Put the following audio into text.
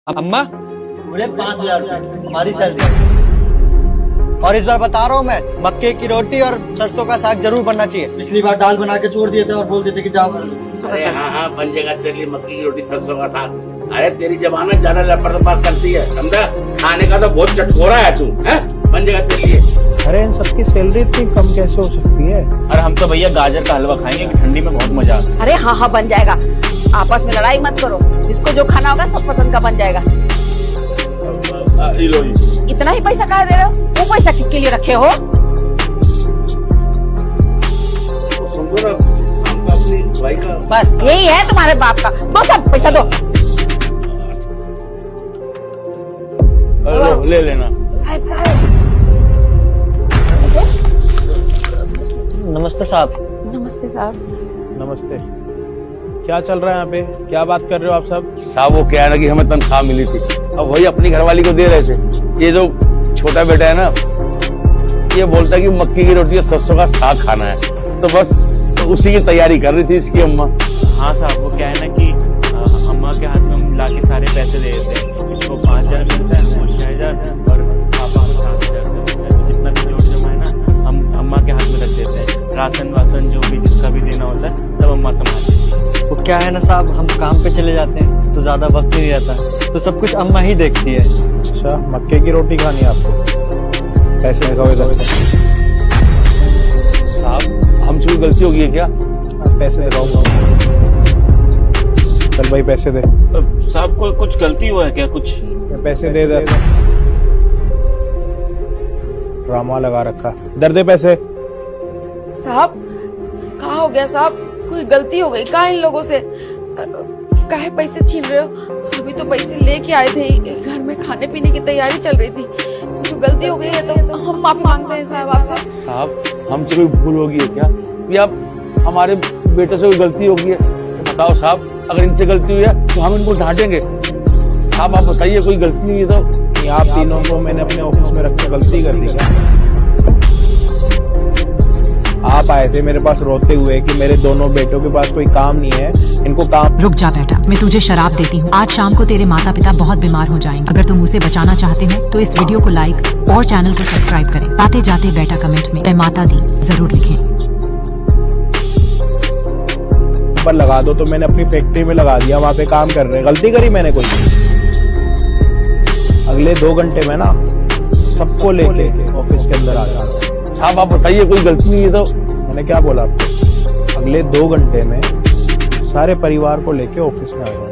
अम्मा मुझे 5,000 रुपए हमारी सैलरी। और इस बार बता रहा हूँ मैं, मक्के की रोटी और सरसों का साग जरूर बनना चाहिए। पिछली बार दाल बना के छोड़ दिए थे और बोल देते कि जाओ बना लो। अरे हाँ बन जाएगा तेरे लिए मक्की की रोटी सरसों का साग। अरे तेरी जबान ज्यादा लपड़ लपड़ करती है, समझा? खाने का तो बहुत चटकोरा है तू, है? बन जाएगा तेरे लिए। अरे इन सबकी सैलरी इतनी कम कैसे हो सकती है? अरे हम तो भैया गाजर का हलवा खाएंगे कि ठंडी में बहुत मजा आता है। अरे हाँ बन जाएगा, आपस में लड़ाई मत करो, जिसको जो खाना होगा सब पसंद का बन जाएगा। लो जी। इतना ही पैसा कहाँ दे रहे हो? वो पैसा किसके लिए रखे हो? समझो ना, हमको अपनी भाई का बस यही है तुम्हारे बाप का। दो सब पैसा दो। ले लेना। नमस्ते साहब। नमस्ते साहब। नमस्ते। क्या चल रहा है यहाँ पे? क्या बात कर रहे हो आप सब? साहब वो क्या है ना कि हमें तनख्वाह मिली थी, अब वही अपनी घरवाली को दे रहे थे। ये जो छोटा बेटा है ना, ये बोलता है कि मक्की की रोटी और सरसों का साग खाना है, तो बस उसी की तैयारी कर रही थी इसकी अम्मा। हाँ साहब, वो क्या है ना कि अम्मा के हाथ में हम लाके सारे पैसे दे देते हैं। इसको 5,000 मिलता है, वो 6,000 और पापा को 7,000 मिलता है। तो जितना भी जोड़ जमा है ना, हम अम्मा के हाथ में रख देते हैं। राशन वासन जो भी जिसका भी देना होता है सब अम्मा संभालती है। वो क्या है ना साहब, हम काम पे चले जाते हैं तो ज्यादा वक्त नहीं रहता, तो सब कुछ अम्मा ही देखती है। अच्छा, मक्के की रोटी खानी है आपको? पैसे लगाओ इधर। साहब हमसे कोई गलती हो गई है क्या? पैसे लगाओ। चल भाई पैसे दे। साहब को कुछ गलती हुआ है क्या? कुछ पैसे दे दे। ड्रामा लगा रखा। इधर दे पैसे। साहब कहाँ हो गया साहब? कोई गलती हो गई कहाँ इन लोगों से? काहे पैसे छीन रहे हो? अभी तो पैसे लेके आए थे, घर में खाने पीने की तैयारी चल रही थी। कुछ गलती हो गई है तो हम माफी मांगते हैं साहब आपसे। साहब हमसे कोई भूल होगी है क्या, या हमारे बेटे से कोई गलती होगी है? तो बताओ साहब, अगर इनसे गलती हुई है तो हम इनको डांटेंगे। साहब आप बताइए, कोई गलती हुई है तो? आप तीनों को मैंने अपने ऑफिस में रख के गलती कर दी क्या? आप आए थे मेरे पास रोते हुए कि मेरे दोनों बेटों के पास कोई काम नहीं है, इनको काम। रुक जा बेटा, मैं तुझे शराब देती हूँ। आज शाम को तेरे माता पिता बहुत बीमार हो जाएंगे। अगर तुम उसे बचाना चाहते हो तो इस वीडियो को लाइक और चैनल को सब्सक्राइब करें। आते जाते बेटा कमेंट में "मैं माता दी" जरूर लिखें। पर लगा दो तो मैंने अपनी फैक्ट्री में लगा दिया, वहाँ पे काम कर रहे हैं। गलती करी मैंने कोई? अगले 2 घंटे में ना सबको लेके ऑफिस के अंदर आ जाओ। साहब आप बताइए, कोई गलती नहीं है तो? मैंने क्या बोला आपको? अगले 2 घंटे में सारे परिवार को लेके ऑफिस में आ जाओ।